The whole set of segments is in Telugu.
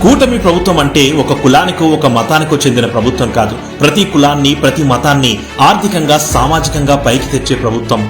కూటమి ప్రభుత్వం అంటే ఒక కులానికో ఒక మతానికో చెందిన ప్రభుత్వం కాదు. ప్రతి కులాన్ని ప్రతి మతాన్ని ఆర్థికంగా సామాజికంగా పైకి తెచ్చే ప్రభుత్వం.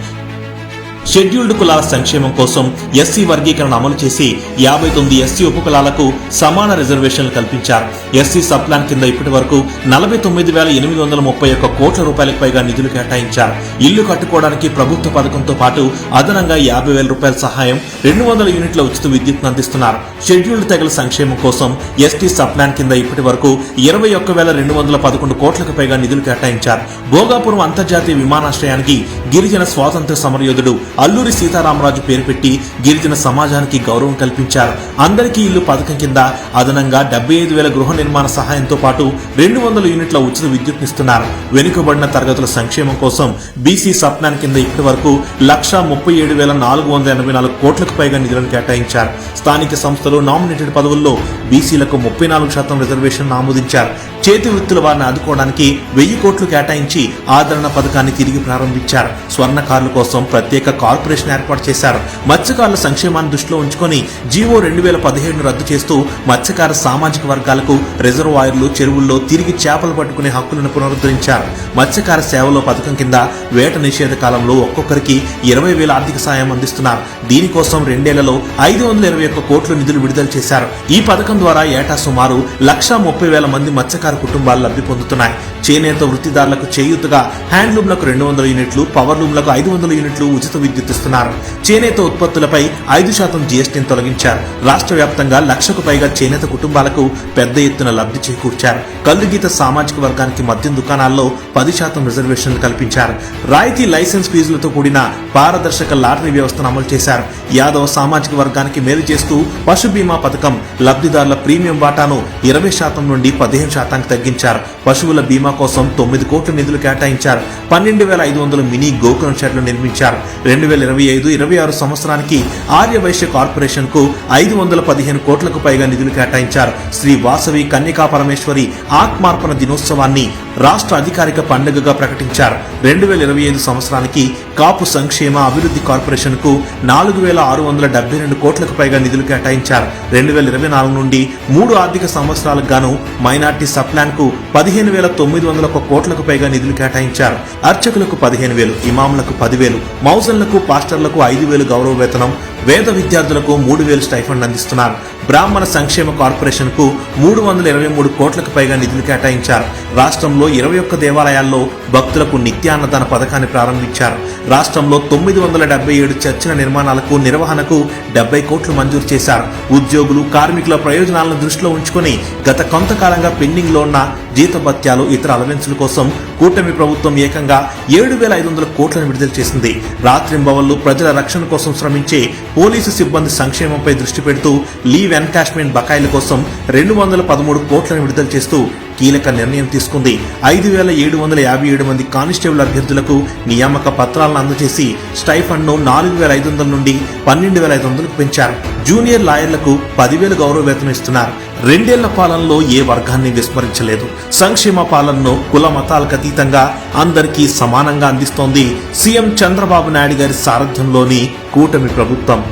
షెడ్యూల్డ్ కులాల సంక్షేమం కోసం ఎస్సీ వర్గీకరణ అమలు చేసి 59 ఎస్సీ ఉపకులాలకు సమాన రిజర్వేషన్లు కల్పించారు. ఎస్సీ సబ్ ప్లాన్ కింద ఇప్పటి వరకు 49,831 కోట్ల రూపాయలకు పైగా నిధులు కేటాయించారు. ఇల్లు కట్టుకోవడానికి ప్రభుత్వ పథకంతో పాటు అదనంగా 50,000 రూపాయల సహాయం, 200 యూనిట్ల ఉచిత విద్యుత్ను అందిస్తున్నారు. షెడ్యూల్డ్ తెగల సంక్షేమం కోసం ఎస్టీ సబ్ ప్లాన్ కింద ఇప్పటి వరకు 21,211 కోట్లకు పైగా నిధులు కేటాయించారు. భోగాపురం అంతర్జాతీయ విమానాశ్రయానికి గిరిజన స్వాతంత్ర సమరయోధుడు అల్లూరి సీతారామరాజు పేరు పెట్టి గిరిజన సమాజానికి గౌరవం కల్పించారు. అందరికీ ఇల్లు పథకం కింద అదనంగా 75,000 గృహ నిర్మాణ సహాయంతో పాటు 200 యూనిట్ల ఉచిత విద్యుత్నిస్తున్నారు. వెనుకబడిన తరగతుల సంక్షేమం కోసం బీసీ సబ్ ప్లాన్ కింద ఇప్పటి వరకు 1,37,484 కోట్లకు పైగా నిధులను కేటాయించారు. స్థానిక సంస్థలు నామినేటెడ్ పదవుల్లో బీసీలకు 34% రిజర్వేషన్ ఆమోదించారు. చేతి వృత్తుల వారిని ఆదుకోవడానికి 1,000 కోట్లు కేటాయించి ఆదరణ పథకాన్ని తిరిగి ప్రారంభించారు. స్వర్ణకారుల కోసం ప్రత్యేక కార్పొరేషన్ ఏర్పాటు చేశారు. మత్స్యకారుల సంక్షేమాన్ని దృష్టిలో ఉంచుకొని జీవో 2017 రద్దు చేస్తూ మత్స్యకార సామాజిక వర్గాలకు రిజర్వాయర్లు, చెరువుల్లో తిరిగి చేపలు పట్టుకునే హక్కులను పునరుద్ధరించారు. మత్స్యకార సేవలో పథకం కింద వేట నిషేధ కాలంలో ఒక్కొక్కరికి 20,000 ఆర్థిక సాయం అందిస్తున్నారు. దీనికోసం 2 ఏళ్లలో 521 కోట్ల నిధులు విడుదల చేశారు. ఈ పథకం ద్వారా ఏటా సుమారు 130,000 మంది మత్స్యకార కుటుంబాలు లబ్ధి పొందుతున్నాయి. చేనేత వృత్తిదారులకు చేయూతగా హ్యాండ్లూమ్లకు 200 యూనిట్లు, పవర్లూమ్లకు 500 యూనిట్లు ఉచిత విద్యుత్ ఇస్తున్నారు. చేనేత ఉత్పత్తులపై 5% జీఎస్టీని తొలగించారు. రాష్ట్ర వ్యాప్తంగా 1,00,000కు పైగా చేనేత కుటుంబాలకు పెద్ద ఎత్తున లబ్ధి చేకూర్చారు. కల్లుగీత సామాజిక వర్గానికి మద్యం దుకాణాల్లో 10% రిజర్వేషన్లు కల్పించారు. రాయితీ లైసెన్స్ ఫీజులతో కూడిన పారదర్శక లాటరీ వ్యవస్థను అమలు చేశారు. యాదవ సామాజిక వర్గానికి మేలు చేస్తూ పశు బీమా పథకం లబ్ధిదారుల ప్రీమియం వాటాను 20% నుండి 15% తగ్గించారు. పశువుల బీమా కోసం 9 కోట్ల నిధులు కేటాయించారు. 12,500 మినీ గోకులం షెడ్లు నిర్మించారు. 2025-26 సంవత్సరానికి ఆర్య వైశ్య కార్పొరేషన్ కు 515 కోట్లకు పైగా నిధులు కేటాయించారు. శ్రీ వాసవి కన్యకా పరమేశ్వరి ఆత్మార్పణ దినోత్సవాన్ని రాష్ట్ర అధికారిక పండుగగా ప్రకటించారు. 2025 సంవత్సరానికి కాపు సంక్షేమ అభివృద్ధి కార్పొరేషన్ కు 4,672 కోట్లకు పైగా నిధులు కేటాయించారు. 2024 నుండి 3 ఆర్థిక సంవత్సరాలకు గాను మైనార్టీ సబ్ ప్లాన్ కు 15,901 కోట్లకు పైగా నిధులు కేటాయించారు. అర్చకులకు 15,000, ఇమాములకు 10,000, మౌజన్లకు, పాస్టర్లకు 5,000 గౌరవ వేతనం, వేద విద్యార్థులకు 3,000 స్టైఫండ్ అందిస్తున్నారు. బ్రాహ్మణ సంక్షేమ కార్పొరేషన్ కు 323 కోట్లకు పైగా నిధులు కేటాయించారు. రాష్ట్రంలో 21 దేవాలయాల్లో భక్తులకు నిత్యాన్నదాన పథకాన్ని ప్రారంభించారు. రాష్ట్రంలో 977 చర్చిల నిర్మాణాలకు, నిర్వహణకు 70 కోట్లు మంజూరు చేశారు. ఉద్యోగులు, కార్మికుల ప్రయోజనాలను దృష్టిలో ఉంచుకొని గత కొంతకాలంగా పెండింగ్ లో ఉన్న జీతభత్యాలు, ఇతర అలవెన్సుల కోసం కూటమి ప్రభుత్వం ఏకంగా 7,500 కోట్లను విడుదల చేసింది. రాత్రింబవళ్లు ప్రజల రక్షణ కోసం శ్రమించే పోలీసు సిబ్బంది సంక్షేమంపై దృష్టి పెడుతూ లీవ్ ఎన్కాష్మెంట్ బకాయిల కోసం 213 కోట్లను విడుదల చేస్తూ కీలక నిర్ణయం తీసుకుంది. 5,757 మంది కానిస్టేబుల్ అభ్యర్థులకు నియామక పత్రాలను అందజేసి స్టైఫండ్ ను 4,500 నుండి 12,500కు పెంచారు. జూనియర్ లాయర్లకు 10,000 గౌరవ వేతనం ఇస్తున్నారు. 2 ఏళ్ల పాలనలో ఏ వర్గాన్ని విస్మరించలేదు. సంక్షేమ పాలనను కుల మతాలకు అతీతంగా అందరికీ సమానంగా అందిస్తోంది సీఎం చంద్రబాబు నాయుడు గారి సారథ్యంలోని కూటమి ప్రభుత్వం.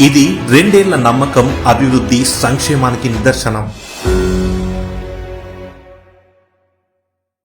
ఇది 2 ఏళ్ల నమ్మకం, అభివృద్ధి, సంక్షేమానికి నిదర్శనం.